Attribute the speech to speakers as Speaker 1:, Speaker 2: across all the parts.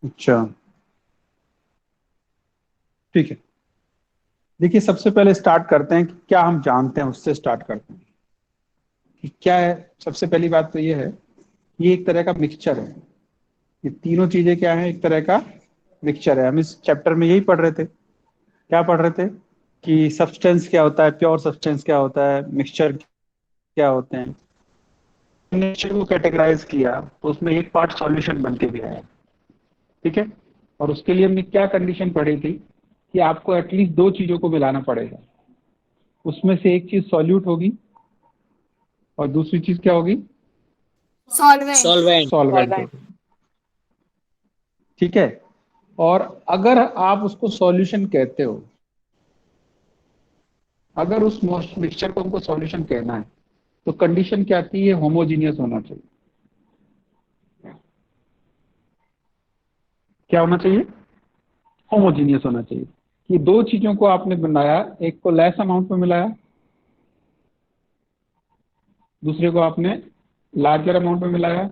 Speaker 1: अच्छा, ठीक है। देखिए, सबसे पहले स्टार्ट करते हैं कि क्या हम जानते हैं, उससे स्टार्ट करते हैं कि क्या है। सबसे पहली बात तो ये है, ये एक तरह का मिक्सचर है। ये तीनों चीजें क्या है, एक तरह का मिक्सचर है। हम इस चैप्टर में यही पढ़ रहे थे। क्या पढ़ रहे थे कि सब्सटेंस क्या होता है, प्योर सब्सटेंस क्या होता है, मिक्सचर क्या होते हैं। मिक्सचर को कैटेगराइज किया तो उसमें एक पार्ट सॉल्यूशन बन के भी आया। ठीक है। और उसके लिए हमने क्या कंडीशन पढ़ी थी कि आपको एटलीस्ट दो चीजों को मिलाना पड़ेगा। उसमें से एक चीज सॉल्यूट होगी और दूसरी चीज क्या होगी,
Speaker 2: सॉल्वेंट।
Speaker 3: सॉल्वेंट।
Speaker 1: सॉल्वेंट होगी। ठीक है। और अगर आप उसको सॉल्यूशन कहते हो, अगर उस मिक्सचर को हमको सॉल्यूशन कहना है, तो कंडीशन क्या आती है, होमोजीनियस होना चाहिए। क्या होना चाहिए, होमोजीनियस होना चाहिए। कि दो चीजों को आपने बनाया, एक को लेस अमाउंट में मिलाया, दूसरे को आपने लार्जर अमाउंट में मिलाया,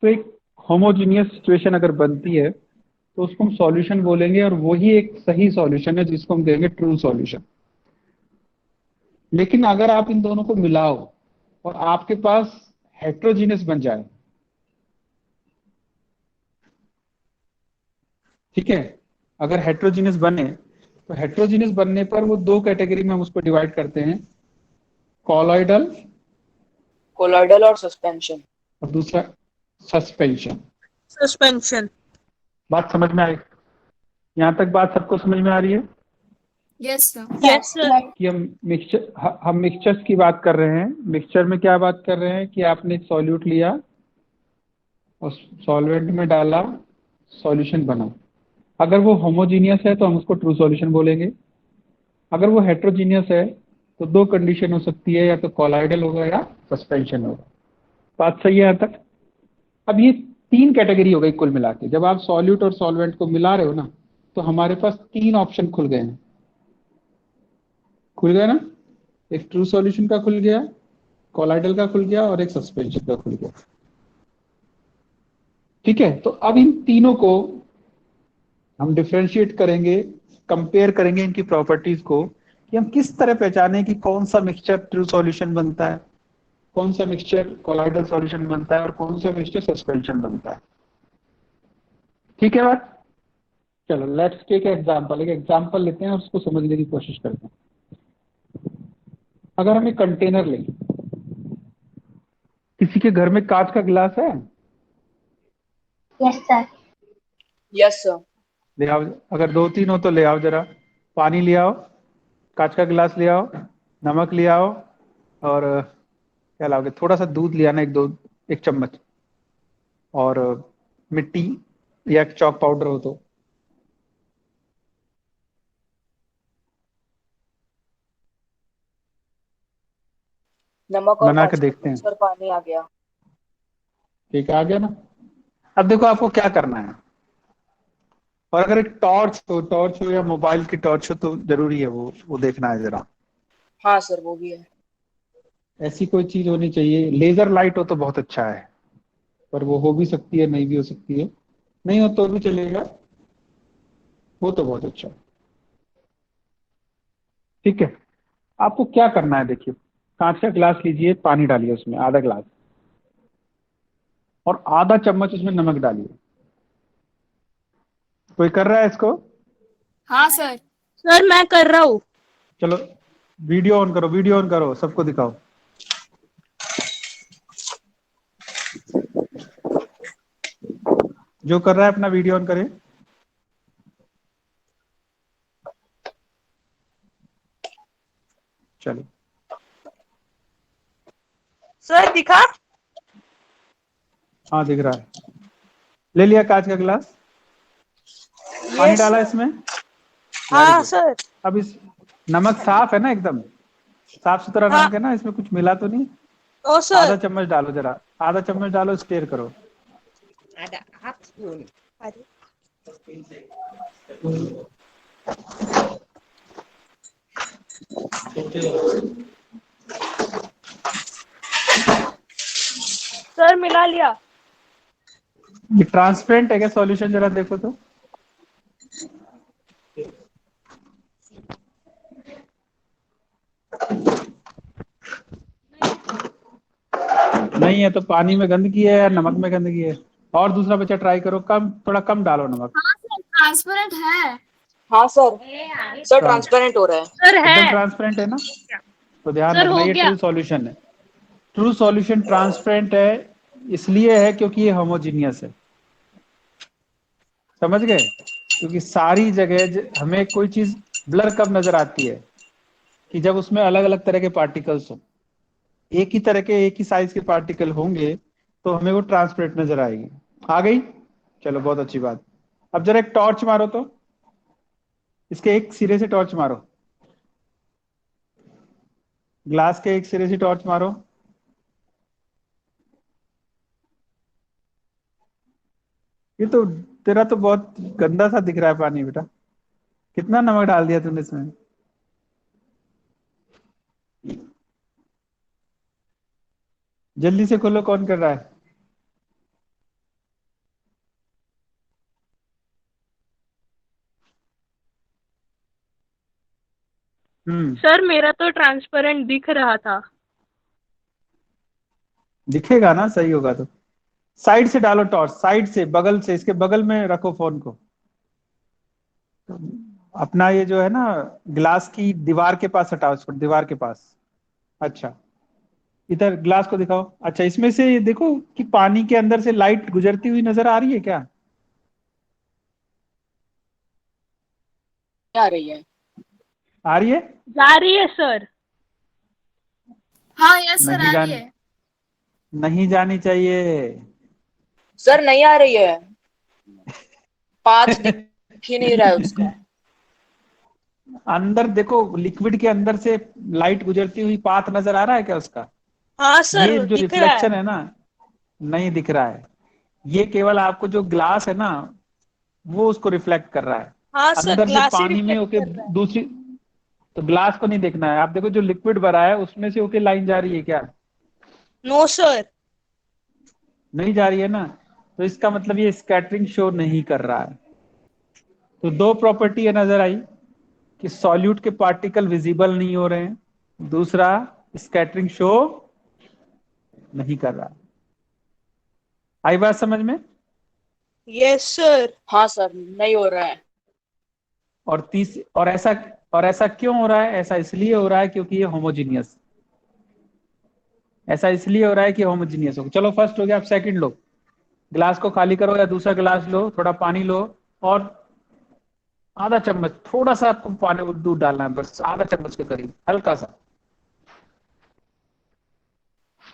Speaker 1: तो एक होमोजीनियस सिचुएशन अगर बनती है तो उसको हम सॉल्यूशन बोलेंगे, और वही एक सही सॉल्यूशन है जिसको हम कहेंगे ट्रू सॉल्यूशन। लेकिन अगर आप इन दोनों को मिलाओ और आपके पास हेट्रोजीनियस बन जाए, ठीक है, अगर हेट्रोजीनियस बने, तो हेट्रोजीनियस बनने पर वो दो कैटेगरी में हम उसको डिवाइड करते हैं, कॉलॉइडल
Speaker 2: कोलॉइडल और सस्पेंशन।
Speaker 1: और दूसरा सस्पेंशन।
Speaker 3: सस्पेंशन।
Speaker 1: बात समझ में आई? यहां तक बात सबको समझ में आ रही है
Speaker 4: यस सर।
Speaker 3: Yes sir.
Speaker 1: कि हम मिक्सचर्स की बात कर रहे हैं। मिक्सचर में क्या बात कर रहे हैं कि आपने एक सॉल्यूट लिया और सॉल्वेंट में डाला, सॉल्यूशन बना। अगर वो होमोजीनियस है तो हम उसको ट्रू सॉल्यूशन बोलेंगे। अगर वो हेट्रोजीनियस है तो दो कंडीशन हो सकती है, या तो कॉलाइडल होगा या सस्पेंशन होगा। बात सही है यहाँ तक? अब ये तीन कैटेगरी हो गई कुल मिला के। जब आप सॉल्यूट और सॉल्वेंट को मिला रहे हो ना, तो हमारे पास तीन ऑप्शन खुल गए हैं। खुल गया ना? एक ट्रू सॉल्यूशन का खुल गया, कॉलाइडल का खुल गया, और एक सस्पेंशन का खुल गया। ठीक है। तो अब इन तीनों को हम डिफ्रेंशिएट करेंगे, कंपेयर करेंगे इनकी प्रॉपर्टीज को, कि हम किस तरह पहचाने कि कौन सा मिक्सचर ट्रू सॉल्यूशन बनता है, कौन सा मिक्सचर कोलाइडल सॉल्यूशन बनता है, और कौन सा मिक्सचर सस्पेंशन बनता है। ठीक है बात? चलो लेट्स टेक एग्जांपल। एक एग्जांपल लेते हैं और उसको समझने की कोशिश करते हैं। अगर हम एक कंटेनर लें, किसी के घर में कांच का गिलास है?
Speaker 4: Yes sir.
Speaker 2: Yes sir.
Speaker 1: ले आओ। अगर दो तीन हो तो ले आओ जरा। पानी ले आओ, कांच का गिलास ले आओ, नमक ले आओ, और क्या लाओगे, थोड़ा सा दूध ले आना, एक चम्मच, और मिट्टी या चॉक पाउडर हो तो।
Speaker 2: नमक और
Speaker 1: बना के
Speaker 2: कांच का
Speaker 1: देखते
Speaker 2: ग्लास
Speaker 1: हैं।
Speaker 2: और पानी आ गया।
Speaker 1: ठीक है, आ गया ना? अब देखो आपको क्या करना है। और अगर एक टॉर्च हो या मोबाइल की टॉर्च हो तो जरूरी है वो देखना है जरा।
Speaker 2: हाँ सर, वो भी है।
Speaker 1: ऐसी कोई चीज होनी चाहिए, लेजर लाइट हो तो बहुत अच्छा है, पर वो हो भी सकती है, नहीं भी हो सकती है। नहीं हो तो भी चलेगा, वो तो बहुत अच्छा है। ठीक है। आपको क्या करना है, देखिए, कांच का गिलास लीजिए, पानी डालिए उसमें आधा गिलास, और आधा चम्मच उसमें नमक डालिए। कोई कर रहा है इसको?
Speaker 4: हाँ सर।
Speaker 3: सर मैं कर रहा हूँ।
Speaker 1: चलो, वीडियो ऑन करो, वीडियो ऑन करो, सबको दिखाओ। जो कर रहा है अपना वीडियो ऑन करे। चलो।
Speaker 3: सर दिखा।
Speaker 1: हाँ, दिख रहा है। ले लिया कांच का गिलास, पानी
Speaker 3: यस
Speaker 1: डाला
Speaker 3: सर।
Speaker 1: इसमें। वेरी
Speaker 3: हाँ
Speaker 1: गुड।
Speaker 3: सर।
Speaker 1: अब इस नमक साफ है ना, एकदम साफ सुथरा
Speaker 3: हाँ।
Speaker 1: नमक है ना, इसमें कुछ मिला तो नहीं?
Speaker 3: ओ
Speaker 1: आधा
Speaker 3: सर।
Speaker 1: चम्मच डालो जरा, आधा चम्मच डालो, स्टेयर करो।
Speaker 3: आधा हाफ स्पून। अरे सर मिला लिया।
Speaker 1: ये ट्रांसपेरेंट है क्या सॉल्यूशन, जरा देखो तो। नहीं है तो पानी में गंदगी है या नमक में गंदगी है? और दूसरा बच्चा ट्राई करो, कम, थोड़ा कम डालो नमक।
Speaker 4: हाँ सर, ट्रांसपेरेंट है।
Speaker 2: हाँ सर। सर ट्रांसपेरेंट हो रहा है।
Speaker 3: सर
Speaker 1: एकदम
Speaker 3: है।
Speaker 1: ट्रांसपेरेंट है ना? तो ध्यान
Speaker 3: सर
Speaker 1: रखना,
Speaker 3: हो
Speaker 1: ये
Speaker 3: गया।
Speaker 1: ट्रू सॉल्यूशन है। ट्रू सॉल्यूशन ट्रांसपेरेंट है, इसलिए है क्योंकि ये होमोजीनियस है। समझ गए? क्योंकि सारी जगह हमें कोई चीज ब्लर कब नजर आती है कि जब उसमें अलग अलग तरह के पार्टिकल्स हो। एक ही तरह के, एक ही साइज के पार्टिकल होंगे तो हमें वो ट्रांसपेरेंट नजर आएगी। आ गई? चलो बहुत अच्छी बात। अब जरा एक टॉर्च मारो तो, इसके एक सिरे से टॉर्च मारो, ग्लास के एक सिरे से टॉर्च मारो। ये तो तेरा तो बहुत गंदा सा दिख रहा है पानी बेटा, कितना नमक डाल दिया तूने इसमें? जल्दी से खोलो, कौन कर रहा है?
Speaker 3: सर मेरा तो ट्रांसपेरेंट दिख रहा था।
Speaker 1: दिखेगा ना, सही होगा तो। साइड से डालो टॉर्च, साइड से, बगल से, इसके बगल में रखो फोन को। अपना ये जो है ना, ग्लास की दीवार के पास हटाओ इसको, दीवार के पास। अच्छा, इधर ग्लास को दिखाओ। अच्छा, इसमें से देखो कि पानी के अंदर से लाइट गुजरती हुई नजर आ रही है क्या?
Speaker 2: क्या आ रही है?
Speaker 1: आ रही है?
Speaker 3: जा रही है सर।
Speaker 4: हाँ यस सर,
Speaker 1: नहीं
Speaker 4: आ रही
Speaker 1: जानी,
Speaker 4: है।
Speaker 1: नहीं जानी चाहिए।
Speaker 2: सर नहीं आ रही है। पाथ दिख ही नहीं रहा है उसका।
Speaker 1: अंदर देखो, लिक्विड के अंदर से लाइट गुजरती हुई पाथ नजर आ रहा है क्या उसका?
Speaker 3: हाँ
Speaker 1: ये
Speaker 3: सर
Speaker 1: जो
Speaker 3: दिख रहा है।
Speaker 1: रिफ्लेक्शन है ना, नहीं दिख रहा है। ये केवल आपको जो ग्लास है ना, वो उसको रिफ्लेक्ट कर रहा है।
Speaker 3: हाँ सर,
Speaker 1: अंदर से
Speaker 3: ग्लास ही
Speaker 1: पानी में
Speaker 3: रिफ्लेक्ट
Speaker 1: होके
Speaker 3: कर रहा है।
Speaker 1: दूसरी, तो ग्लास को नहीं देखना है। आप देखो जो लिक्विड भरा है उसमें से होके लाइन जा रही है क्या?
Speaker 3: No sir.
Speaker 1: नहीं जा रही है ना, तो इसका मतलब ये स्कैटरिंग शो नहीं कर रहा है। तो दो प्रॉपर्टी है नजर आई कि सॉल्यूट के पार्टिकल विजिबल नहीं हो रहे हैं, दूसरा स्कैटरिंग शो नहीं कर रहा है। आई बात समझ में?
Speaker 3: Yes sir.
Speaker 2: हाँ सर, नहीं हो रहा है।
Speaker 1: और ऐसा क्यों हो रहा है? ऐसा इसलिए हो रहा है क्योंकि ये होमोजीनियस, ऐसा इसलिए हो रहा है कि होमोजीनियस हो। चलो फर्स्ट हो गया, अब सेकंड लो। ग्लास को खाली करो या दूसरा ग्लास लो, थोड़ा पानी लो, और आधा चम्मच, थोड़ा सा आपको पानी दूध डालना है, बस आधा चम्मच के करीब, हल्का सा,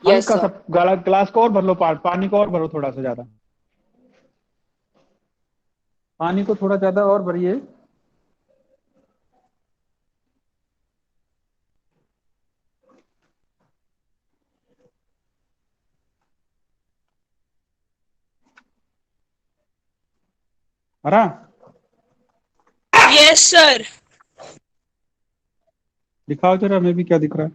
Speaker 2: यस
Speaker 1: हल्का सा।
Speaker 2: सर।
Speaker 1: ग्लास को और भर लो, पानी को और भरो, थोड़ा सा ज्यादा, पानी को थोड़ा ज्यादा और भरिए। हरा?
Speaker 3: Yes sir.
Speaker 1: दिखाओ जरा हमें भी क्या दिख रहा है।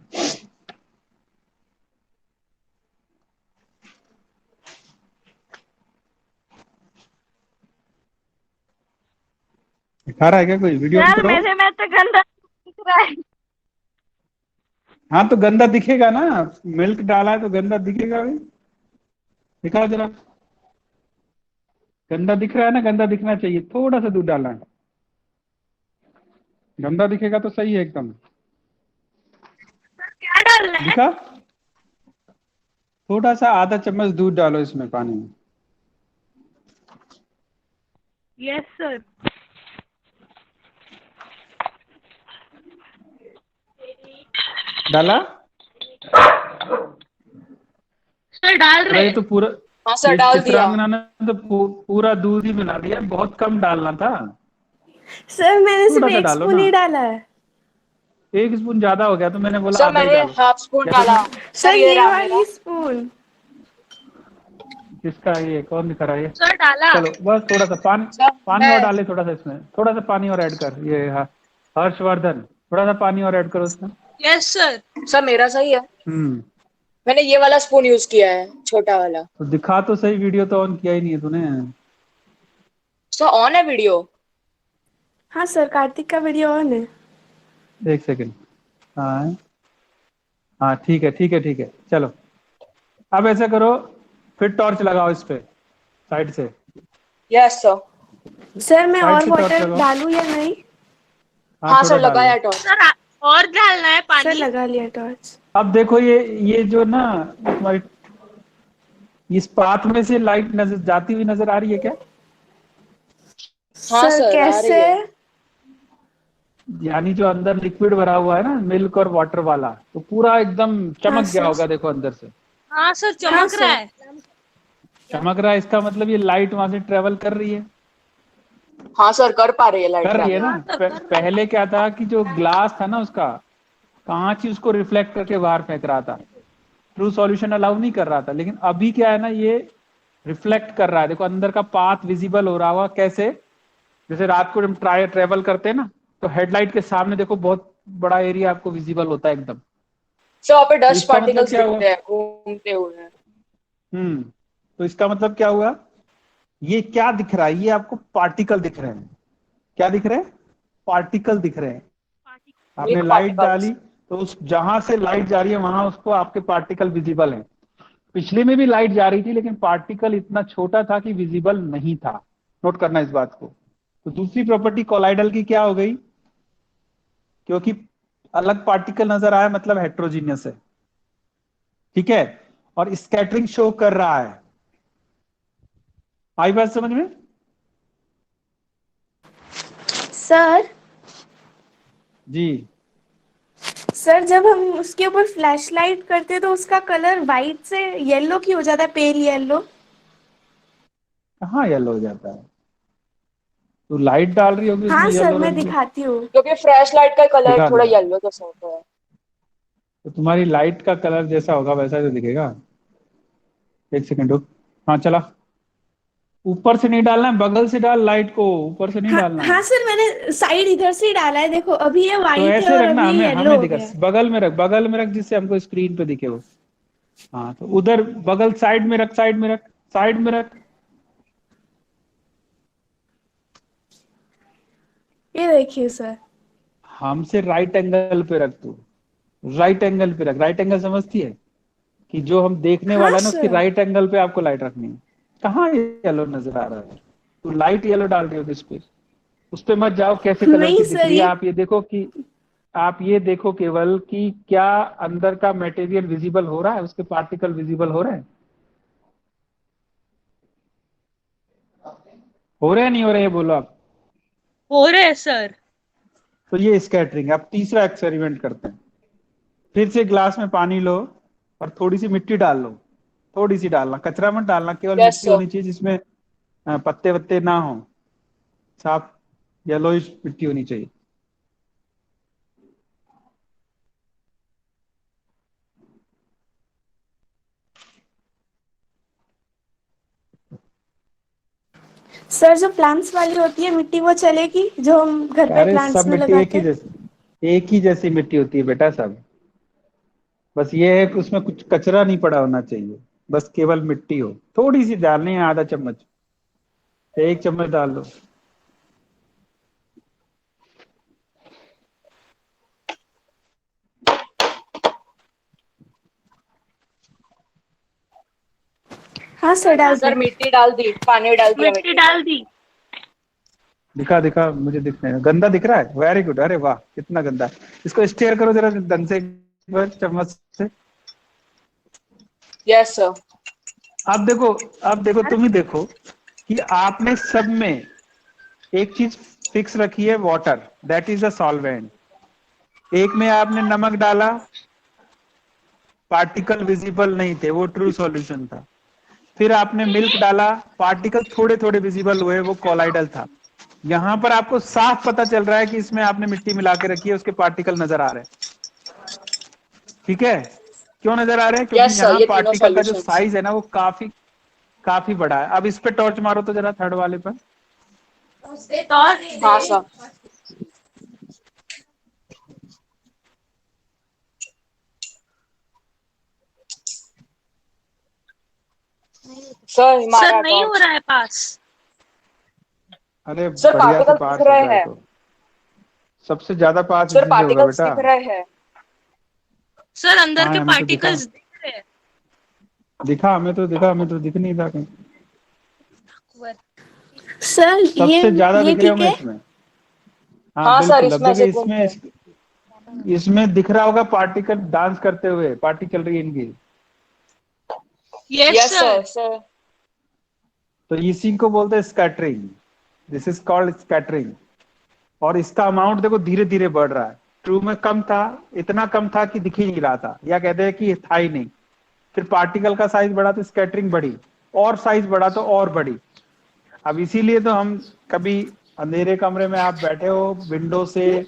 Speaker 1: दिखा रहा है क्या कोई? वीडियो ऑन
Speaker 3: सर
Speaker 1: करो।
Speaker 3: मेरे में तो गंदा दिख रहा है।
Speaker 1: हाँ तो गंदा दिखेगा ना, मिल्क डाला है तो गंदा दिखेगा भी। दिखाओ जरा, गंदा दिख रहा है ना? गंदा दिखना चाहिए, थोड़ा सा दूध डालना है, गंदा दिखेगा तो सही है एकदम।
Speaker 3: क्या डालना है?
Speaker 1: दिखा? थोड़ा सा आधा चम्मच दूध डालो इसमें, पानी में।
Speaker 3: Yes sir.
Speaker 1: डाला?
Speaker 3: सर डाल
Speaker 1: अरे
Speaker 3: रहे
Speaker 1: ये
Speaker 3: हैं।
Speaker 1: तो पूरा,
Speaker 2: हाँ सर,
Speaker 1: ये
Speaker 2: डाल दिया।
Speaker 1: चित्रांगना ने तो पूरा दूध ही मिला दिया, बहुत कम डालना था।
Speaker 5: सर मैंने सिर्फ
Speaker 1: थोड़ा सा
Speaker 5: एक
Speaker 1: डालो
Speaker 5: स्पून
Speaker 1: ना,
Speaker 5: ही डाला है।
Speaker 1: 1 स्पून ज्यादा हो गया, तो मैंने बोला
Speaker 2: सर
Speaker 1: आधा ही
Speaker 2: मैंने
Speaker 1: डालो।
Speaker 2: हाफ स्पून
Speaker 1: या तो
Speaker 2: डाला। सर
Speaker 5: सर
Speaker 2: ये
Speaker 5: ये
Speaker 2: रहा मेरा।
Speaker 5: वाली स्पून।
Speaker 1: किसका? ये कौन दिखा रहा है ये?
Speaker 3: सर डाला।
Speaker 1: चलो बस थोड़ा सा पानी,
Speaker 2: सर
Speaker 1: पानी और
Speaker 2: मैं
Speaker 1: डाले थोड़ा सा इसमें, थोड़ा सा पानी और ऐड कर। ये हर्षवर्धन, थोड़ा सा पानी और ऐड करो उसमें।
Speaker 3: Yes sir.
Speaker 2: सर मेरा सही है।
Speaker 1: हम्म,
Speaker 2: मैंने ये वाला स्पून यूज किया है, छोटा वाला।
Speaker 1: तो दिखा तो सही, वीडियो तो ऑन किया ही नहीं है तूने।
Speaker 2: सर ऑन है वीडियो।
Speaker 5: हाँ सर, कार्तिक का वीडियो ऑन है।
Speaker 1: एक सेकंड। हाँ हाँ, ठीक है ठीक है ठीक है, चलो। अब ऐसा करो, फिर टॉर्च लगाओ इस पे, साइड से।
Speaker 2: Yes sir.
Speaker 5: सर मैं
Speaker 1: साइड
Speaker 5: और
Speaker 1: से टॉर्च
Speaker 5: वाटर
Speaker 1: लगाओ।
Speaker 5: डालूं या नहीं?
Speaker 1: हाँ,
Speaker 2: हाँ
Speaker 1: थोड़ा
Speaker 2: सर,
Speaker 1: डाल लो।
Speaker 2: लगाया टॉर्च।
Speaker 3: सर और डालना है
Speaker 5: सर
Speaker 3: पानी?
Speaker 5: लगा लिया टॉर्च।
Speaker 1: अब देखो, ये जो ना तुम्हारी इस पाथ में से लाइट नजर जाती हुई नजर आ रही है क्या?
Speaker 2: हाँ
Speaker 5: सर
Speaker 2: सर, आ रही
Speaker 5: कैसे?
Speaker 2: है।
Speaker 1: यानी जो अंदर लिक्विड भरा हुआ है ना, मिल्क और वाटर वाला, तो पूरा एकदम
Speaker 5: हाँ
Speaker 1: चमक गया
Speaker 5: सर।
Speaker 1: होगा, देखो अंदर से
Speaker 3: हाँ सर,
Speaker 5: हाँ
Speaker 3: चमक रहा
Speaker 5: सर।
Speaker 3: है।
Speaker 1: चमक रहा है। इसका मतलब ये लाइट वहां से ट्रेवल कर रही है।
Speaker 2: हाँ सर, कर पा रही है लाइट
Speaker 1: कर रही है ना।
Speaker 2: ट्रैवल।
Speaker 1: पहले क्या था कि जो ग्लास था ना उसका, कांच ही उसको रिफ्लेक्ट करके बाहर फेंक रहा था, ट्रू सॉल्यूशन अलाउ नहीं कर रहा था। लेकिन अभी क्या है ना, ये रिफ्लेक्ट कर रहा है। देखो अंदर का पाथ विजिबल हो रहा होगा कैसे, जैसे रात को जब ट्रेवल करते हैं ना, तो हेडलाइट के सामने देखो बहुत बड़ा एरिया आपको विजिबल होता है एकदम।
Speaker 2: सर वहाँ पे
Speaker 1: तो
Speaker 2: डस्ट
Speaker 1: इसका मतलब
Speaker 2: पार्टिकल्स
Speaker 1: क्या हुआ?
Speaker 2: दिखते हैं घूमते हुए।
Speaker 1: हम्म। तो इसका मतलब क्या हुआ? ये क्या दिख रहा है? ये आपको पार्टिकल दिख रहे हैं। क्या दिख रहे हैं? पार्टिकल दिख रहे हैं। आपने
Speaker 2: मिल्क
Speaker 1: लाइट
Speaker 2: पार्टिकल्स।
Speaker 1: डाली, तो उस जहां से लाइट जा रही है वहां उसको आपके पार्टिकल विजिबल हैं। पिछले में भी लाइट जा रही थी, लेकिन पार्टिकल इतना छोटा था कि विजिबल नहीं था। नोट करना इस बात को। तो दूसरी प्रॉपर्टी कोलाइडल की क्या हो गई? क्योंकि अलग पार्टिकल नजर आया, मतलब हेट्रोजीनियस है। ठीक है। और स्कैटरिंग शो कर रहा है। आई बात समझ में?
Speaker 5: सर।
Speaker 1: जी।
Speaker 5: सर जब हम उसके ऊपर फ्लैश लाइट करते हैं तो उसका कलर वाइट से येलो क्यों हो जाता है, पेल येलो?
Speaker 1: कहाँ येलो हो जाता है? तो लाइट डाल रही होगी उसमें
Speaker 5: हाँ सर,
Speaker 1: येलो
Speaker 5: मैं
Speaker 1: रंग की।
Speaker 5: दिखाती हूँ।
Speaker 2: क्योंकि फ्लैश लाइट का कलर
Speaker 1: दिखा
Speaker 2: थोड़ा
Speaker 1: दिखा।
Speaker 2: येलो जैसा होता है।
Speaker 1: तो तुम्हारी लाइट का कलर जैसा होगा वैसा ही तो दिखेगा। एक सेकंड रुक। हाँ चला। ऊपर से नहीं डालना है, बगल से डाल लाइट को, ऊपर से नहीं
Speaker 5: हाँ
Speaker 1: डालना
Speaker 5: हाँ
Speaker 1: है।
Speaker 5: सर, मैंने साइड इधर से ही डाला है, देखो अभी ये
Speaker 1: तो
Speaker 5: वाइट है
Speaker 1: ऐसे
Speaker 5: और
Speaker 1: रखना,
Speaker 5: अभी ये
Speaker 1: हमें
Speaker 5: येलो
Speaker 1: हमें
Speaker 5: हो
Speaker 1: दिखा।
Speaker 5: गया है।
Speaker 1: बगल में रख, बगल में रख, जिससे हमको स्क्रीन पे दिखे वो। हाँ, तो उधर बगल, साइड में रख, साइड में रख, साइड में रख।
Speaker 5: ये देखिए सर।
Speaker 1: हमसे राइट एंगल पे रख तू। राइट एंगल पे रख। राइट एंगल समझती है? कि जो हम देखने
Speaker 5: हाँ
Speaker 1: वाला है ना, उसके
Speaker 5: सर।
Speaker 1: राइट एंगल पे आपको लाइट रखनी है। कहाँ येलो नजर आ रहा है? तो लाइट येलो डाल रही हो किस पे? उस पे मत जाओ, कैसे कलर की
Speaker 5: नहीं
Speaker 1: दिख
Speaker 5: सर,
Speaker 1: रही है।
Speaker 5: ये
Speaker 1: आप ये देखो केवल कि क्या अंदर का मटेरियल विजिबल हो रहा है, उसके पार्टिकल विजिबल हो रहे हैं। हो रहे हैं नहीं हो रहे, ये बोलो आप।
Speaker 3: हो रहे हैं सर।
Speaker 1: तो ये स्कैटरिंग। अब तीसरा एक्सपेरिमेंट करते हैं। फिर से ग्लास में पानी लो और थोड़ी सी मिट्टी डाल लो। थोड़ी सी डालना, कचरा मत डालना, केवल
Speaker 2: यस
Speaker 1: मिट्टी
Speaker 2: सर।
Speaker 1: होनी चाहिए जिसमें पत्ते वत्ते ना हो। साफ येलोइश मिट्टी होनी चाहिए।
Speaker 5: सर जो प्लांट्स वाली होती है मिट्टी, वो चलेगी जो हम घर पे
Speaker 1: अरे सब
Speaker 5: प्लांट्स में
Speaker 1: मिट्टी
Speaker 5: लगाते हैं?
Speaker 1: एक ही जैसी मिट्टी होती है बेटा, सब। बस ये है कि उसमें कुछ कचरा नहीं पड़ा होना चाहिए। बस केवल मिट्टी हो। थोड़ी सी डालनी है, आधा चम्मच, 1 चम्मच डाल लो।
Speaker 5: हाँ सर, डाल
Speaker 2: सर
Speaker 5: दिया।
Speaker 2: मिट्टी डाल दी, पानी डाल दिया
Speaker 3: मिट्टी
Speaker 2: मिट्टी में।
Speaker 3: डाल दी।
Speaker 1: दिखा दिखा, मुझे दिखने गंदा दिख रहा है। Very good. अरे वाह, कितना गंदा है। इसको स्टेयर करो जरा ढंग से, एक बार चम्मच से।
Speaker 2: Yes sir.
Speaker 1: अब देखो तुम ही देखो कि आपने सब में एक चीज फिक्स रखी है, water, that is a solvent. एक में आपने नमक डाला, पार्टिकल विजिबल नहीं थे, वो ट्रू सॉल्यूशन था। फिर आपने मिल्क डाला, पार्टिकल थोड़े थोड़े विजिबल हुए, वो कोलाइडल था। यहां पर आपको साफ पता चल रहा है कि इसमें आपने मिट्टी मिला के रखी है, उसके पार्टिकल नजर आ रहे हैं। ठीक है। क्यों नजर आ रहे हैं? क्योंकि
Speaker 2: यस सर,
Speaker 1: यहाँ
Speaker 2: ये तीनों
Speaker 1: पार्टिकल का जो
Speaker 2: सॉल्यूशंस।
Speaker 1: साइज है ना, वो काफी काफी बड़ा है। अब इस पे टॉर्च मारो तो जरा, थर्ड वाले पर।
Speaker 2: हाँ सर। सर हमारा
Speaker 3: सर नहीं हो
Speaker 2: टॉर्च।
Speaker 3: रहा है पास।
Speaker 1: अरे
Speaker 2: सर
Speaker 1: बढ़िया से
Speaker 2: पार्टिकल्स
Speaker 1: पास
Speaker 2: दिख
Speaker 1: हो
Speaker 2: रहे
Speaker 1: जाए
Speaker 2: हैं।
Speaker 1: तो सबसे ज्यादा पास
Speaker 2: सर
Speaker 1: इसी से होगा
Speaker 2: पार्टिकल्स
Speaker 1: बेटा।
Speaker 2: दिख रहे हैं।
Speaker 3: सर अंदर
Speaker 1: हाँ
Speaker 3: के
Speaker 1: हमें तो दिखा,
Speaker 3: पार्टिकल्स दिख रहे हैं।
Speaker 1: हमें तो दिख नहीं रहा कहीं।
Speaker 5: सर
Speaker 1: सबसे ज्यादा
Speaker 5: ये
Speaker 1: दिख रहे
Speaker 5: ठीक
Speaker 1: होंगे
Speaker 5: है।
Speaker 1: इसमें। हाँ
Speaker 2: हाँ सर
Speaker 1: बिल्कुल, अब
Speaker 2: इसमें
Speaker 1: देखिए
Speaker 2: से कौन
Speaker 1: इसमें
Speaker 2: है?
Speaker 1: इसमें दिख रहा होगा पार्टिकल डांस करते हुए, पार्टी चल रही है इनकी।
Speaker 3: Yes
Speaker 2: yes
Speaker 3: sir.
Speaker 2: Sir sir.
Speaker 1: तो इसी को बोलते हैं scattering. This is called scattering. और इसका अमाउंट देखो धीरे धीरे बढ़ रहा है। ट्रू में कम था, इतना कम था कि दिख ही नहीं रहा था, या कहते हैं कि था ही नहीं। फिर पार्टिकल का साइज बढ़ा तो स्कैटरिंग बढ़ी, और साइज बढ़ा तो और बढ़ी। अब इसीलिए तो हम कभी अंधेरे कमरे में आप बैठे हो, विंडो से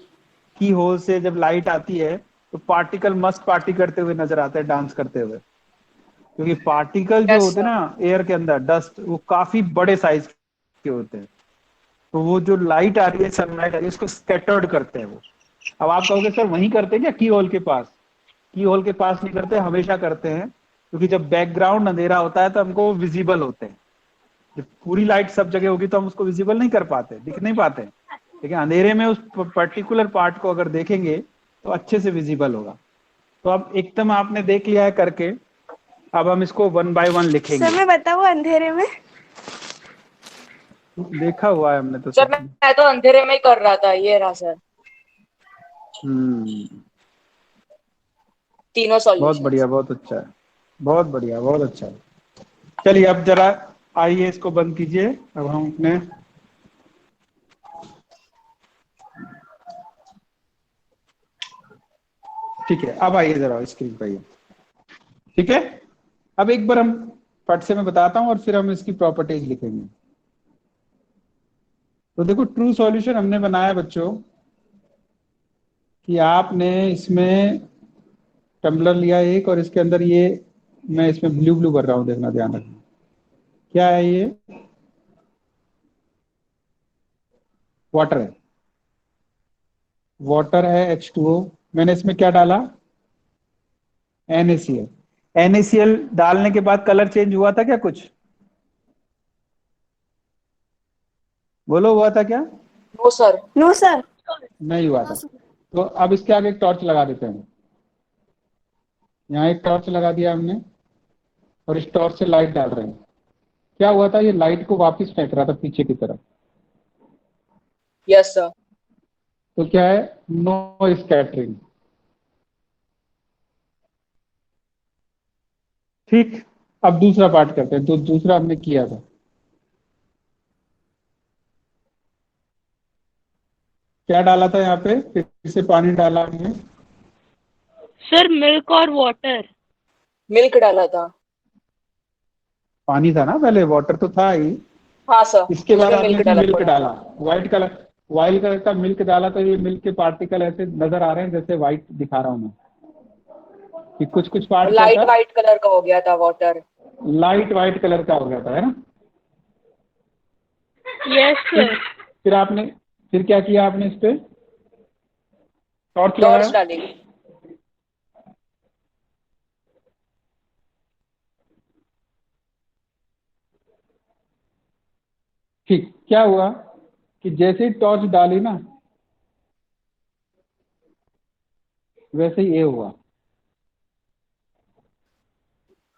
Speaker 1: की होल से जब लाइट आती है तो पार्टिकल मस्त पार्टी करते हुए नजर आते हैं, डांस करते हुए। क्योंकि पार्टिकल जो
Speaker 2: यस
Speaker 1: होते हैं
Speaker 2: सर।
Speaker 1: ना एयर के अंदर, डस्ट, वो काफी बड़े साइज के होते हैं। तो वो जो लाइट आ रही है, सनलाइट आ रही है, उसको स्कैटर्ड करते हैं वो। अब आप कहोगे सर वहीं करते हैं क्या की होल के पास? की होल के पास नहीं करते, हमेशा करते हैं। क्योंकि जब बैकग्राउंड अंधेरा होता है तो हमको विजिबल होते हैं। जब पूरी लाइट सब जगह होगी तो हम उसको विजिबल नहीं कर पाते, दिख नहीं पाते। लेकिन अंधेरे में उस पर्टिकुलर पार्ट को अगर देखेंगे तो अच्छे से विजिबल होगा। तो अब एकदम आपने देख लिया है करके, अब हम इसको वन बाय वन
Speaker 5: सर
Speaker 1: लिखेंगे।
Speaker 5: मैं बताऊँ अंधेरे में।
Speaker 1: देखा हुआ है हमने तो
Speaker 2: सर
Speaker 1: सब।
Speaker 2: मैं तो अंधेरे में ही कर रहा था, ये रहा सर
Speaker 1: हम्म,
Speaker 2: तीनों
Speaker 1: बहुत
Speaker 2: सॉल्यूशंस।
Speaker 1: बढ़िया, बहुत अच्छा है, बहुत बढ़िया, बहुत अच्छा है। चलिए अब जरा आइए इसको बंद कीजिए। अब हम अपने ठीक है, अब आइए जरा स्क्रीन पर आइए। ठीक है, अब एक बार हम फट से मैं बताता हूं और फिर हम इसकी प्रॉपर्टीज लिखेंगे। तो देखो ट्रू सॉल्यूशन हमने बनाया बच्चों कि आपने इसमें टम्बलर लिया एक, और इसके अंदर ये, मैं इसमें ब्लू ब्लू भर रहा हूं, देखना ध्यान रखना। क्या है ये? वाटर है, वाटर है H2O। मैंने इसमें क्या डाला? NaCl। NaCl डालने के बाद कलर चेंज हुआ था क्या कुछ? बोलो, हुआ था क्या?
Speaker 2: No sir.
Speaker 5: No sir.
Speaker 1: नहीं हुआ था। तो अब इसके आगे एक टॉर्च लगा देते हैं। यहाँ एक टॉर्च लगा दिया हमने, और इस टॉर्च से लाइट डाल रहे हैं। क्या हुआ था? ये लाइट को वापस फेंक रहा था पीछे की तरफ।
Speaker 2: Yes sir.
Speaker 1: तो क्या है? No scattering. ठीक। अब दूसरा पार्ट करते हैं। तो दूसरा हमने किया था, क्या डाला था यहाँ पे? फिर से पानी डाला हमने।
Speaker 3: सर मिल्क और वाटर।
Speaker 2: मिल्क डाला था।
Speaker 1: पानी था ना पहले, वाटर तो था ही।
Speaker 2: हाँ सर।
Speaker 1: इसके बाद
Speaker 2: उसमें
Speaker 1: आपने
Speaker 2: मिल्क
Speaker 1: इसमें
Speaker 2: डाला
Speaker 1: मिल्क
Speaker 2: थोड़ा।
Speaker 1: डाला। व्हाइट कलर का मिल्क डाला, तो ये मिल्क के पार्टिकल ऐसे नजर आ रहे हैं जैसे व्हाइट दिखा रहा हूं मैं, कि कुछ कुछ
Speaker 2: और
Speaker 1: पार्ट क्या
Speaker 2: लाइट
Speaker 1: था,
Speaker 2: वाइट कलर का हो गया था वाटर।
Speaker 1: लाइट व्हाइट कलर का हो गया था, है ना?
Speaker 3: यस
Speaker 1: ठीक।
Speaker 3: सर।
Speaker 1: फिर आपने, फिर क्या किया आपने? इस पे टॉर्च लगाया।
Speaker 2: टॉर्च डाली।
Speaker 1: ठीक। क्या हुआ कि जैसे ही टॉर्च डाली ना, वैसे ही ये हुआ। ऐसा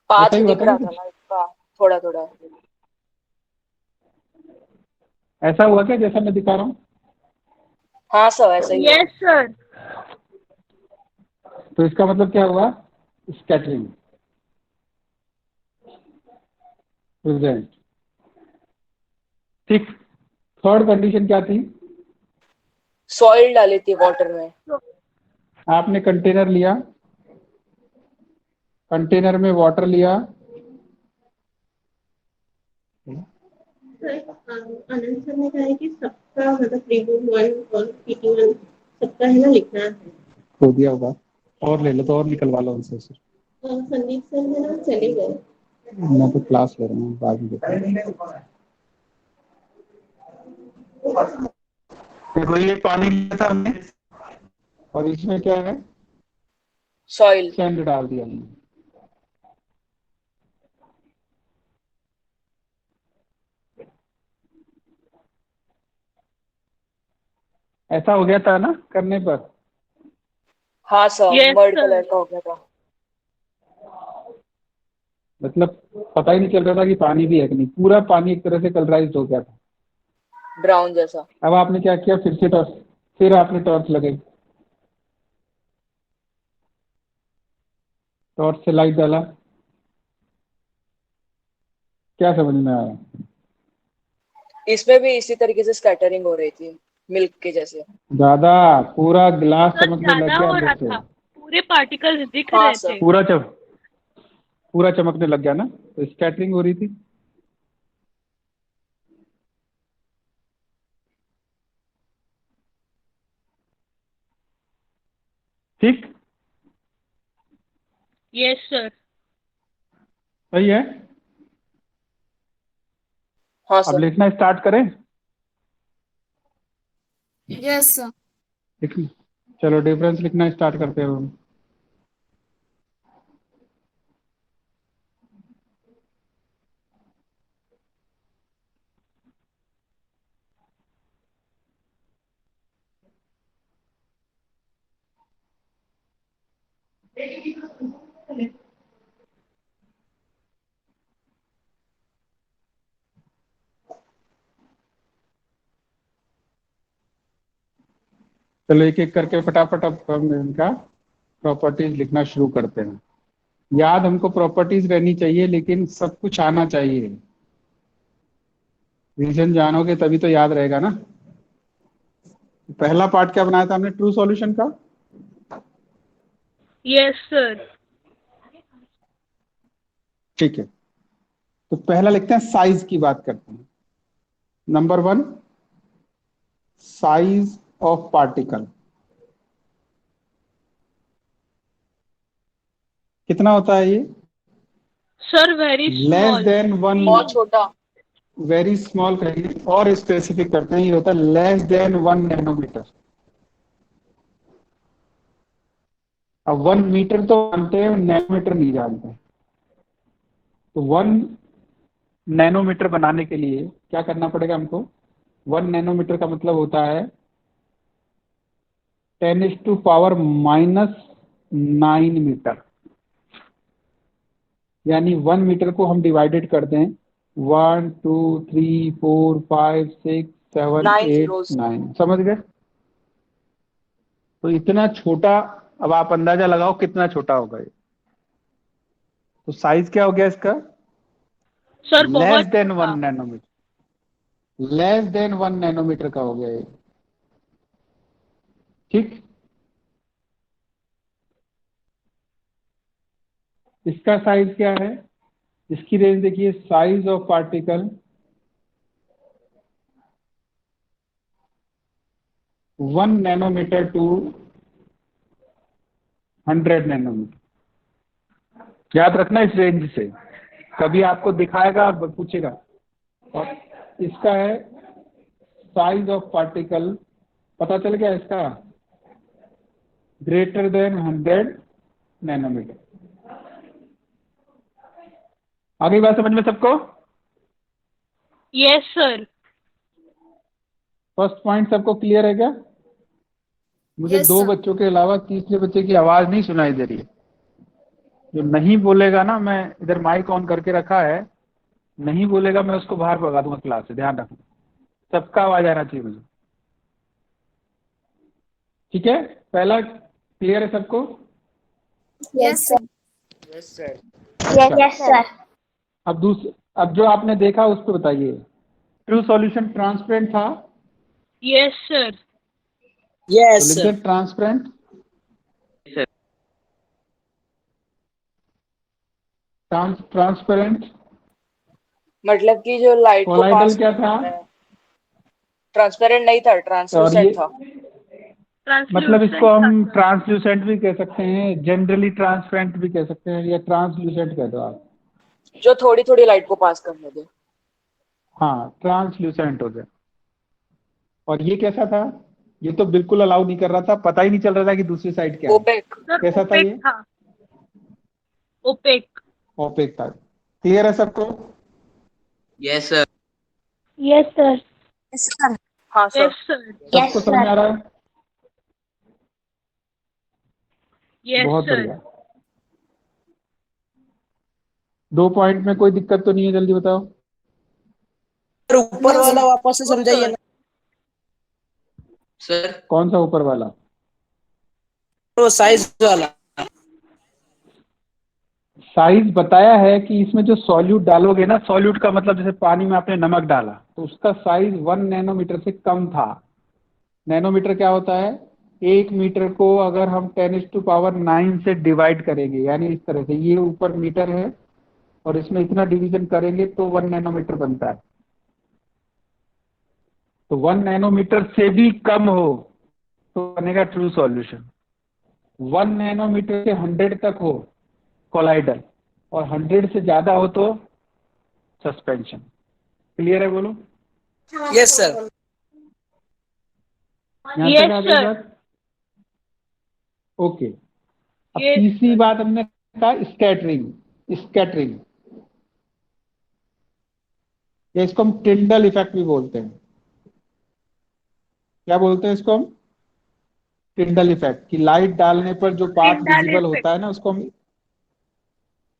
Speaker 2: पाथ
Speaker 1: ही हुआ
Speaker 2: दिख
Speaker 1: था ना
Speaker 2: रहा था
Speaker 1: कुछ?
Speaker 2: लाइट का, थोड़ा थोड़ा।
Speaker 1: ऐसा हुआ क्या जैसा मैं दिखा रहा हूँ?
Speaker 2: हाँ सर ऐसा ही हुआ।
Speaker 3: Yes sir.
Speaker 1: तो इसका मतलब क्या हुआ? Scattering present. ठीक। थर्ड कंडीशन क्या थी?
Speaker 2: सॉइल डाली थी वाटर में।
Speaker 1: आपने कंटेनर लिया, कंटेनर में वाटर लिया।
Speaker 6: आनंद सर ने कहा है कि सबका मतलब प्रीबोर्न वन और पीटी वन सबका है ना लिखना है।
Speaker 1: हो दिया होगा, और ले लो तो और निकलवा लो उनसे सर।
Speaker 6: संदीप सर है ना चले गए।
Speaker 1: मैं तो क्लास ले रहा हूँ, बाद में देखो। देखो ये पानी लिया था हमने, और इसमें क्या है?
Speaker 2: सॉइल।
Speaker 1: सैंड डाल दिया हमने। ऐसा हो गया था ना करने पर?
Speaker 2: हाँ sir,
Speaker 3: Yes,
Speaker 2: merged
Speaker 3: sir.
Speaker 2: Colour का हो गया था।
Speaker 1: मतलब पता ही नहीं चल रहा था कि पानी भी है कि नहीं, पूरा पानी एक तरह से कलराइज्ड हो गया था।
Speaker 2: ब्राउन जैसा।
Speaker 1: अब आपने क्या किया, फिर आपने टॉर्च लगाई, टॉर्च से लाइट डाला, क्या समझ में आया?
Speaker 2: इसमें भी इसी तरीके से स्कैटरिंग हो रही थी, मिल्क के जैसे।
Speaker 1: दादा पूरा गिलास
Speaker 3: सर
Speaker 1: चमकने लग
Speaker 3: ज्यादा
Speaker 1: गया
Speaker 3: हो
Speaker 1: अंदर
Speaker 3: रहा
Speaker 1: से,
Speaker 3: था, पूरे पार्टिकल्स दिख
Speaker 2: हाँ
Speaker 3: रहे
Speaker 2: सर।
Speaker 3: थे।
Speaker 1: पूरा चमकने लग गया ना, तो स्कैटरिंग हो रही थी। ठीक,
Speaker 3: यस सर।
Speaker 1: सही है।
Speaker 2: हाँ
Speaker 1: अब
Speaker 2: सर।
Speaker 1: लिखना स्टार्ट करें?
Speaker 4: Yes sir.
Speaker 1: लिखना, चलो डिफरेंस लिखना स्टार्ट करते हैं हम। चलो एक एक करके फटाफट अब हम इनका प्रॉपर्टीज लिखना शुरू करते हैं। याद हमको प्रॉपर्टीज रहनी चाहिए, लेकिन सब कुछ आना चाहिए। रीजन जानोगे तभी तो याद रहेगा ना। पहला पार्ट क्या बनाया था हमने ट्रू सॉल्यूशन का?
Speaker 3: Yes sir.
Speaker 1: ठीक है, तो पहला लिखते हैं, साइज की बात करते हैं। नंबर 1, साइज ऑफ पार्टिकल कितना होता है ये?
Speaker 3: Sir very
Speaker 1: less
Speaker 3: small.
Speaker 1: Then 1,
Speaker 2: बहुत छोटा।
Speaker 1: वेरी स्मॉल कहिए, और स्पेसिफिक करते हैं, ये होता है लेस देन 1 नैनोमीटर। अब 1 मीटर तो जानते हैं, नैनोमीटर नहीं जानते। तो 1 नैनोमीटर बनाने के लिए क्या करना पड़ेगा हमको? 1 नैनोमीटर का मतलब होता है 10⁻⁻⁹ मीटर। यानी 1 मीटर को हम डिवाइडेड करते हैं 1 2 3 4 5 6 7
Speaker 2: 9
Speaker 1: 8
Speaker 2: zeros।
Speaker 1: 9, समझ गए? तो इतना छोटा, अब आप अंदाजा लगाओ कितना छोटा होगा ये। तो साइज क्या हो गया इसका?
Speaker 3: सर
Speaker 1: लेस
Speaker 3: बहुत
Speaker 1: देन
Speaker 3: छोटा।
Speaker 1: 1 नैनोमीटर, लेस देन 1 नैनोमीटर का हो गया ये। ठीक, इसका साइज क्या है? इसकी रेंज देखिए, size of particle 1 nanometre to 100 nanometre. याद रखना इस रेंज से, कभी आपको दिखाएगा पूछेगा। और इसका है साइज ऑफ पार्टिकल, पता चल गया इसका, ग्रेटर देन 100 नैनोमीटर। आगे बात समझ में सबको?
Speaker 3: Yes sir.
Speaker 1: फर्स्ट पॉइंट सबको क्लियर है क्या? मुझे
Speaker 4: Yes,
Speaker 1: 2
Speaker 4: sir.
Speaker 1: बच्चों के अलावा तीसरे बच्चे की आवाज नहीं सुनाई दे रही है। जो नहीं बोलेगा ना, मैं इधर माइक ऑन करके रखा है, नहीं बोलेगा मैं उसको बाहर भगा दूंगा क्लास से, ध्यान रखना। सबका आवाज आना चाहिए मुझे, ठीक है? पहला क्लियर है सबको?
Speaker 4: Yes, sir.
Speaker 2: Yes sir.
Speaker 5: Yes sir.
Speaker 1: अब जो आपने देखा उस पर बताइए। ट्रू सॉल्यूशन ट्रांसपेरेंट था,
Speaker 3: यस सर।
Speaker 1: तो
Speaker 2: यस
Speaker 1: लिख
Speaker 2: सर।
Speaker 1: दे ट्रांसपेरेंट। ट्रांसपेरेंट।
Speaker 2: मतलब कि जो लाइट को
Speaker 1: कोलाइडल
Speaker 2: पास
Speaker 1: क्या
Speaker 2: करने
Speaker 1: था?
Speaker 2: वाला है। ट्रांसपेरेंट नहीं था,
Speaker 1: और ये
Speaker 2: ट्रांसलूसेंट था।
Speaker 1: मतलब इसको
Speaker 3: ट्रांसलूसेंट था
Speaker 1: हम
Speaker 3: सर।
Speaker 1: ट्रांसल्यूसेंट भी कह सकते हैं, जनरली ट्रांसपेरेंट भी कह सकते हैं, या ट्रांसल्यूसेंट कह दो आप।
Speaker 2: जो थोड़ी थोड़ी लाइट को पास करने दे।
Speaker 1: हाँ, ट्रांसल्यूसेंट हो गया। और ये कैसा था? ये तो बिल्कुल अलाउ नहीं कर रहा था, पता ही नहीं चल रहा था कि दूसरी साइड क्या है।
Speaker 2: ओपेक।
Speaker 3: सर
Speaker 1: कैसा था
Speaker 3: ओपेक
Speaker 1: ये?
Speaker 3: था। ओपेक।
Speaker 1: ओपेक था। क्लियर है सबको?
Speaker 5: Yes sir.
Speaker 2: हाँ सर।
Speaker 3: Yes sir.
Speaker 1: सबको समझ में आ रहा है?
Speaker 3: यस
Speaker 1: बहुत
Speaker 3: सर।
Speaker 1: बढ़िया। 2 पॉइंट में कोई दिक्कत तो नहीं है? जल्दी बताओ।
Speaker 7: सर ऊपर वाला वापस से समझाइए ना सर।
Speaker 1: कौन सा ऊपर वाला?
Speaker 7: वो साइज वाला।
Speaker 1: साइज बताया है कि इसमें जो सॉल्यूट डालोगे ना, सॉल्यूट का मतलब जैसे पानी में आपने नमक डाला तो उसका साइज 1 नैनोमीटर से कम था। नैनोमीटर क्या होता है? 1 मीटर को अगर हम 10⁻⁹ से डिवाइड करेंगे, यानी इस तरह से, ये ऊपर मीटर है और इसमें इतना डिवीजन करेंगे तो 1 नैनोमीटर बनता है। तो 1 नैनोमीटर से भी कम हो तो बनेगा ट्रू सॉल्यूशन। 1 नैनोमीटर से 100 तक हो कोलाइडल, और 100 से ज्यादा हो तो सस्पेंशन। क्लियर है? बोलो।
Speaker 7: Yes sir.
Speaker 1: यहाँ
Speaker 3: Yes,
Speaker 1: तक आ गई
Speaker 3: sir.
Speaker 1: बात? ओके। अब
Speaker 3: Yes,
Speaker 1: तीसरी बात हमने कहा स्कैटरिंग। स्कैटरिंग, या इसको हम टिंडल इफेक्ट भी बोलते हैं। क्या बोलते हैं इसको हम? Tyndall effect. कि लाइट डालने पर जो पार्ट
Speaker 3: Tyndall
Speaker 1: विजिबल
Speaker 3: effect.
Speaker 1: होता है ना, उसको हम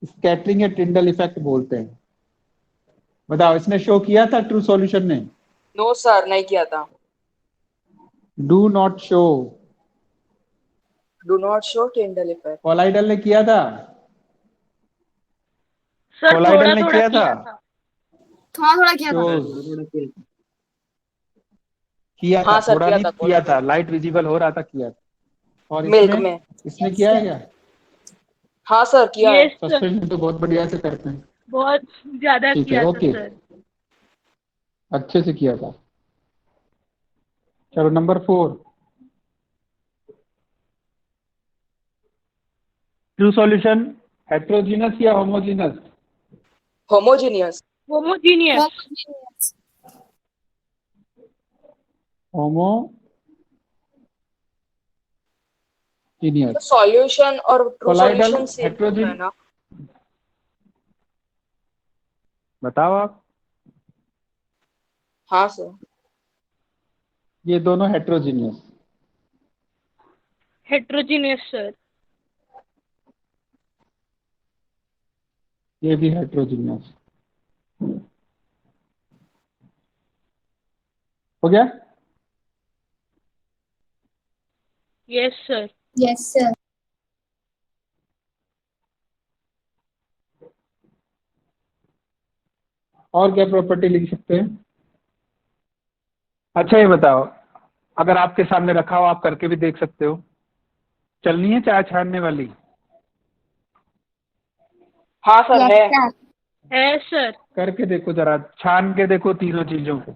Speaker 1: स्कैटरिंग या टिंडल इफेक्ट बोलते हैं। बताओ, इसने शो किया था ट्रू सॉल्यूशन ने?
Speaker 2: नो सर, नहीं किया था।
Speaker 1: Do not show.
Speaker 2: Do not show Tyndall effect.
Speaker 1: Colloidal ने किया था?
Speaker 3: सर
Speaker 1: कोलाइडल
Speaker 3: थोड़ा
Speaker 1: ने
Speaker 3: थोड़ा
Speaker 1: किया
Speaker 3: किया
Speaker 1: था?
Speaker 3: था।
Speaker 4: थोड़ा थोड़ा किया था।
Speaker 1: शोज किया था,
Speaker 2: हाँ सर,
Speaker 1: थोड़ा
Speaker 2: किया
Speaker 1: नहीं
Speaker 2: था
Speaker 1: किया था,
Speaker 2: कोलाइडल।
Speaker 1: लाइट विजिबल हो रहा था, किया था। और
Speaker 2: मिल्क
Speaker 1: इसमें
Speaker 2: में।
Speaker 1: इसने किया है क्या?
Speaker 2: हाँ सर, किया है।
Speaker 3: यस सर,
Speaker 1: सस्पेंशन तो बहुत बढ़िया से करते हैं।
Speaker 3: बहुत ज्यादा
Speaker 1: ठीक है,
Speaker 3: किया था
Speaker 1: ओके,
Speaker 3: सर।
Speaker 1: अच्छे से किया था। चलो नंबर 4। ट्रू सॉल्यूशन हेट्रोजीनस या homogeneous?
Speaker 2: Homogeneous.
Speaker 3: Homogeneous.
Speaker 4: Homogeneous.
Speaker 1: Homogeneous.
Speaker 2: Solution और ट्रू
Speaker 1: कोलाइडल
Speaker 2: सॉल्यूशन सेम है
Speaker 1: हेट्रोजीन,
Speaker 2: ना?
Speaker 1: बताओ आप।
Speaker 2: हाँ सर।
Speaker 1: ये दोनों हेट्रोजीनियस।
Speaker 3: Heterogeneous sir.
Speaker 1: ये भी हेट्रोजीनियस। हो गया?
Speaker 3: Yes sir.
Speaker 4: Yes, sir.
Speaker 1: और क्या प्रॉपर्टी लिख सकते हैं? अच्छा ये बताओ, अगर आपके सामने रखा हो आप करके भी देख सकते हो। चलनी है चाय छानने वाली?
Speaker 2: हाँ सर,
Speaker 4: Yes,
Speaker 2: है।
Speaker 4: sir.
Speaker 3: है सर।
Speaker 1: करके देखो जरा, छान के देखो तीनों चीजों को।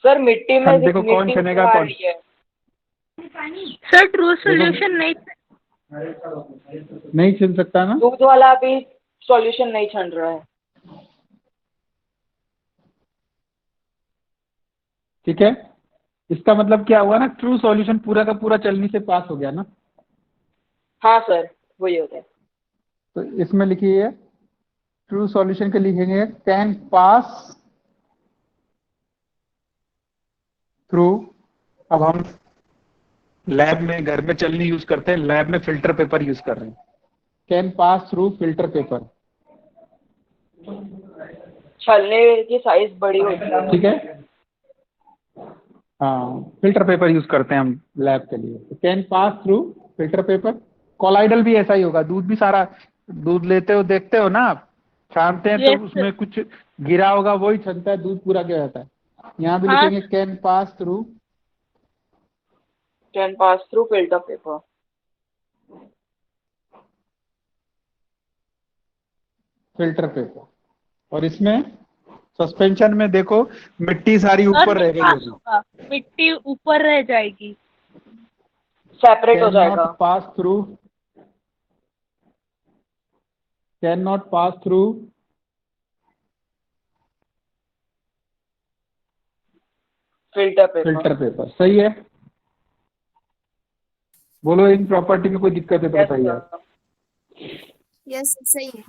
Speaker 2: सर मिट्टी में
Speaker 1: छान देखो कौन
Speaker 2: मीटिंग
Speaker 1: छनेगा
Speaker 2: आ
Speaker 1: कौन।
Speaker 2: रही है।
Speaker 3: सर ट्रू सॉल्यूशन नहीं।
Speaker 1: नहीं छिल सकता ना?
Speaker 2: दूध वाला भी सॉल्यूशन नहीं छन रहा है।
Speaker 1: ठीक है, इसका मतलब क्या हुआ ना, ट्रू सॉल्यूशन पूरा का पूरा चलनी से पास हो गया ना।
Speaker 2: हाँ सर, वही हो गया।
Speaker 1: तो इसमें लिखिए, ट्रू सॉल्यूशन के लिखेंगे कैन पास थ्रू। अब हम लैब में, घर में चलनी यूज करते हैं, लैब में फिल्टर पेपर यूज कर रहे हैं। Can pass through filter paper.
Speaker 2: छलने की साइज बड़ी होती है।
Speaker 1: ठीक है, हाँ, फिल्टर पेपर यूज करते हैं हम लैब के लिए। Can pass through filter paper. Colloidal भी ऐसा ही होगा, दूध भी सारा, दूध लेते हो देखते हो ना आप, छानते हैं तो
Speaker 3: यस सर।
Speaker 1: उसमें कुछ गिरा होगा वही छनता है, दूध पूरा क्या जाता है। यहाँ भी
Speaker 3: हाँ
Speaker 1: लिखेंगे can pass through
Speaker 2: can pass through filter paper.
Speaker 1: Filter paper. और इसमें सस्पेंशन में देखो, मिट्टी सारी
Speaker 3: सर
Speaker 1: ऊपर
Speaker 3: नहीं
Speaker 1: रह गई
Speaker 3: पास
Speaker 1: होगी।
Speaker 3: होगा, मिट्टी ऊपर रह जाएगी।
Speaker 2: सेपरेट हो
Speaker 1: कैन
Speaker 2: जाएगा।
Speaker 1: Not pass through, can not pass through
Speaker 2: filter paper.
Speaker 1: Filter paper. सही है? बोलो इन प्रॉपर्टी में कोई दिक्कत है तो
Speaker 2: यस
Speaker 1: बताइए आप।
Speaker 2: सर।
Speaker 4: Yes, sir. सही है.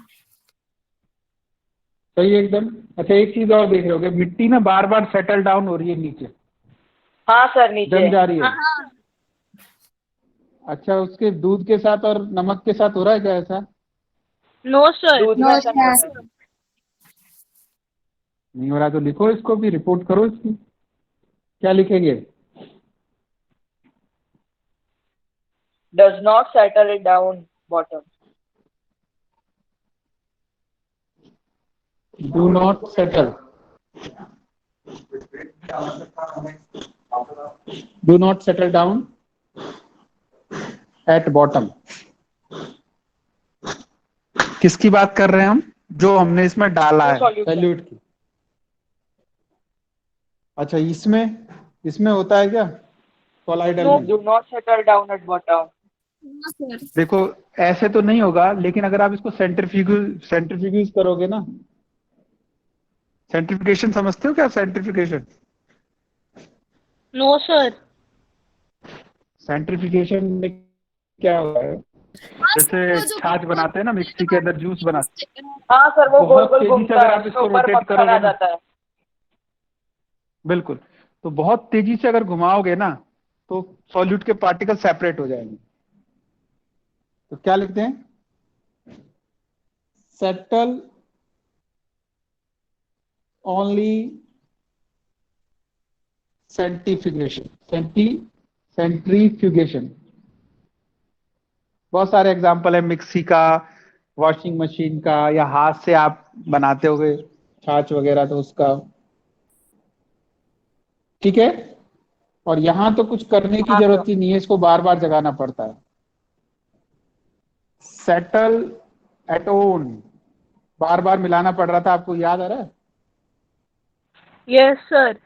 Speaker 1: सही है एकदम। अच्छा एक चीज और देख रहे होगे, मिट्टी ना बार बार सेटल डाउन हो रही है नीचे,
Speaker 2: हाँ सर, नीचे
Speaker 1: जम जा रही है।
Speaker 4: हाँ
Speaker 1: अच्छा उसके दूध के साथ और नमक के साथ हो रहा है क्या ऐसा?
Speaker 3: No sir.
Speaker 2: दूध
Speaker 4: नो
Speaker 2: में ऐसा नहीं होता है।
Speaker 1: नहीं हो रहा तो लिखो इसको भी, रिपोर्ट करो इसकी। क्या लिखेंगे?
Speaker 2: Does not settle it down bottom.
Speaker 1: Do not settle, do not settle down at bottom. किसकी बात कर रहे हैं हम? जो हमने इसमें डाला है
Speaker 2: Solution.
Speaker 1: सैल्यूट की। अच्छा इसमें, इसमें होता है क्या कोलाइडल
Speaker 3: No.
Speaker 1: में?
Speaker 2: Do not settle down at bottom.
Speaker 4: No sir.
Speaker 1: देखो ऐसे तो नहीं होगा, लेकिन अगर आप इसको सेंट्रीफ्यूज करोगे ना, सेंट्रिफिकेशन समझते हो क्या? सेंट्रिफिकेशन,
Speaker 3: No सर।
Speaker 1: सेंट्रिफिकेशन में क्या होता है, जैसे
Speaker 4: वो जो
Speaker 1: छाछ बनाते हैं ना, मिक्सी के अंदर जूस बनाते
Speaker 2: हाँ सर, वो गोल
Speaker 1: बहुत
Speaker 2: गोल
Speaker 1: तेजी से
Speaker 2: घूमता
Speaker 1: अगर
Speaker 2: है,
Speaker 1: आप
Speaker 2: उसके
Speaker 1: इसको
Speaker 2: ऊपर
Speaker 1: रोटेट
Speaker 2: मक्खन
Speaker 1: करोगे
Speaker 2: आ
Speaker 1: ना,
Speaker 2: जाता है।
Speaker 1: बिल्कुल, तो बहुत तेजी से अगर घुमाओगे ना तो सॉल्यूट के पार्टिकल सेपरेट हो जाएंगे। तो क्या लिखते हैं? Settle only centrifugation. बहुत सारे एग्जांपल है मिक्सी का, वॉशिंग मशीन का, या हाथ से आप बनाते होगे छाछ वगैरह तो उसका। ठीक है, और यहां तो कुछ करने की
Speaker 2: हाँ
Speaker 1: जरूरत
Speaker 2: सर।
Speaker 1: ही नहीं है, इसको बार बार जगाना पड़ता है। सेटल एटोन बार बार मिलाना पड़ रहा था, आपको याद आ रहा है?
Speaker 3: Yes sir.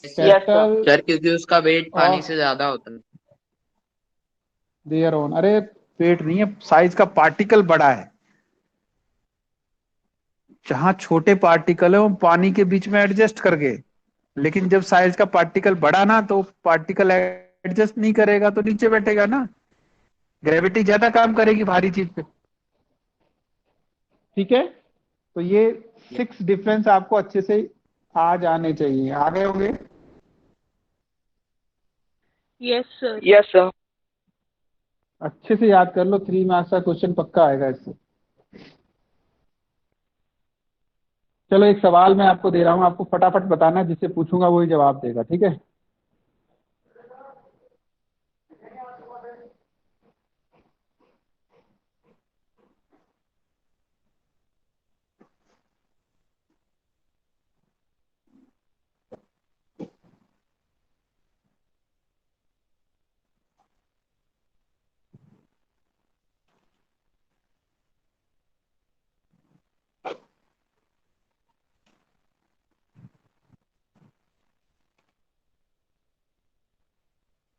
Speaker 2: Yes sir.
Speaker 1: Settle
Speaker 7: sir क्योंकि उसका वेट पानी
Speaker 1: ऑफ
Speaker 7: से ज्यादा होता है।
Speaker 1: देयर ओन, अरे वेट नहीं है, साइज का पार्टिकल बड़ा है। जहां छोटे पार्टिकल है वो पानी के बीच में एडजस्ट कर गए, लेकिन जब साइज का पार्टिकल बड़ा ना तो पार्टिकल एडजस्ट नहीं करेगा तो नीचे बैठेगा ना, ग्रेविटी ज्यादा काम करेगी भारी चीज पे। ठीक है, तो ये 6 डिफरेंस आपको अच्छे से आ जाने चाहिए, आ गए होंगे।
Speaker 3: Yes sir.
Speaker 2: Yes sir.
Speaker 1: अच्छे से याद कर लो, 3 मार्क्स का क्वेश्चन पक्का आएगा इससे। चलो एक सवाल मैं आपको दे रहा हूं, आपको फटाफट बताना है, जिससे पूछूंगा वही जवाब देगा, ठीक है?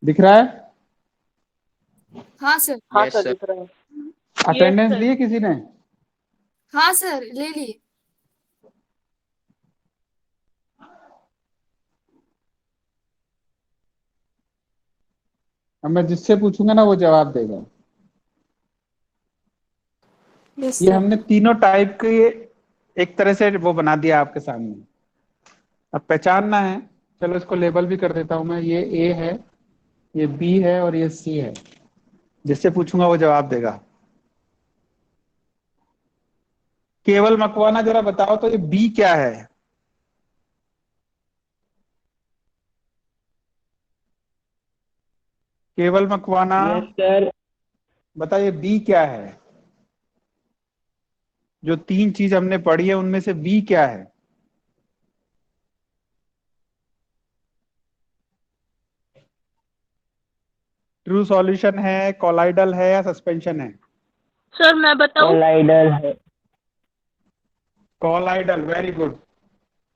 Speaker 1: दिख रहा है?
Speaker 4: हाँ सर।
Speaker 2: हाँ
Speaker 7: यस
Speaker 2: सर,
Speaker 7: सर।
Speaker 2: दिख रहा है।
Speaker 1: Attendance
Speaker 3: sir.
Speaker 1: लिए किसी ने?
Speaker 4: हाँ सर ले लिए।
Speaker 1: अब मैं जिससे पूछूंगा ना वो जवाब देगा।
Speaker 5: यस
Speaker 1: ये
Speaker 5: सर।
Speaker 1: हमने तीनों टाइप के एक तरह से वो बना दिया आपके सामने। अब पहचानना है, चलो इसको लेबल भी कर देता हूं मैं, ये ए है, ये बी है और ये सी है। जिससे पूछूंगा वो जवाब देगा। केवल मकवाना जरा बताओ तो ये बी क्या है? केवल मकवाना
Speaker 7: यस सर।
Speaker 1: बताइए बी क्या है? जो 3 चीज हमने पढ़ी है उनमें से बी क्या है? ट्रू सॉल्यूशन है, कोलाइडल है या सस्पेंशन है?
Speaker 3: सर मैं बताऊं?
Speaker 7: कोलाइडल है।
Speaker 1: कोलाइडल, वेरी गुड,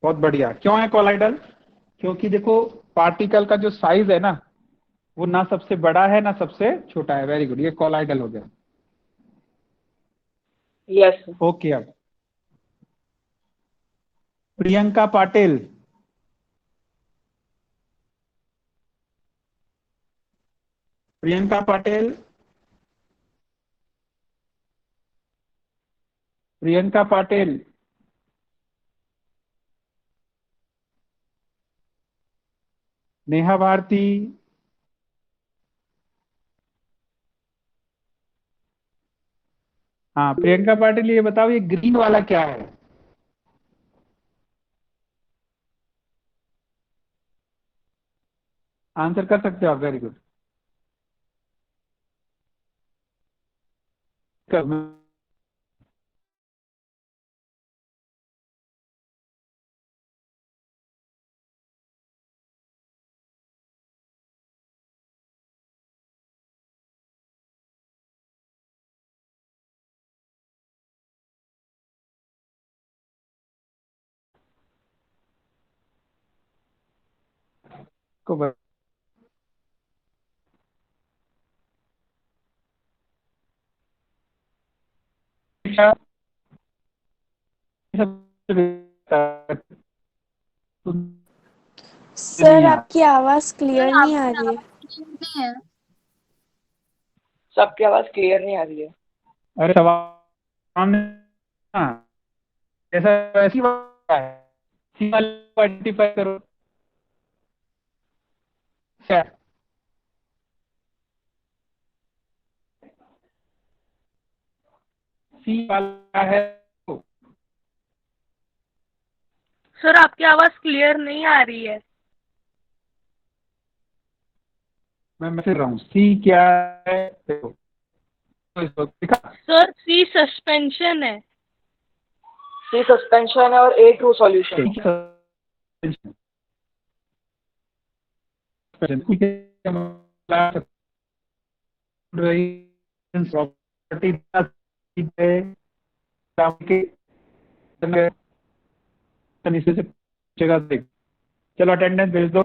Speaker 1: बहुत बढ़िया। क्यों है कोलाइडल? क्योंकि देखो पार्टिकल का जो साइज है ना, वो ना सबसे बड़ा है ना सबसे छोटा है। वेरी गुड, ये कोलाइडल हो गया।
Speaker 2: Yes sir.
Speaker 1: ओके, अब प्रियंका पाटिल, प्रियंका पाटिल, प्रियंका पाटिल, नेहा भारती, हाँ प्रियंका पाटिल, ये बताओ ये ग्रीन वाला क्या है? आंसर कर सकते हो आप? Very good. को
Speaker 5: सर आपकी आवाज क्लियर
Speaker 4: सर,
Speaker 5: नहीं आ
Speaker 4: आपकी
Speaker 5: रही है।
Speaker 4: आवाज नहीं है।
Speaker 2: सबकी आवाज क्लियर नहीं आ रही है।
Speaker 1: अरे सवाल सामने, हाँ ऐसा ऐसी बात है, सी वाले को आइडेंटिफाई करो। क्या सी वाला है?
Speaker 3: सर आपकी आवाज क्लियर नहीं आ रही है।
Speaker 1: मैं मैसेज रहा हूँ, सी क्या है देखो, तो इस वक्त दिखा।
Speaker 3: सर सी सस्पेंशन है।
Speaker 2: सी सस्पेंशन है और ए ट्रू सॉल्यूशन है।
Speaker 1: चलो अटेंडेंस भेज दो।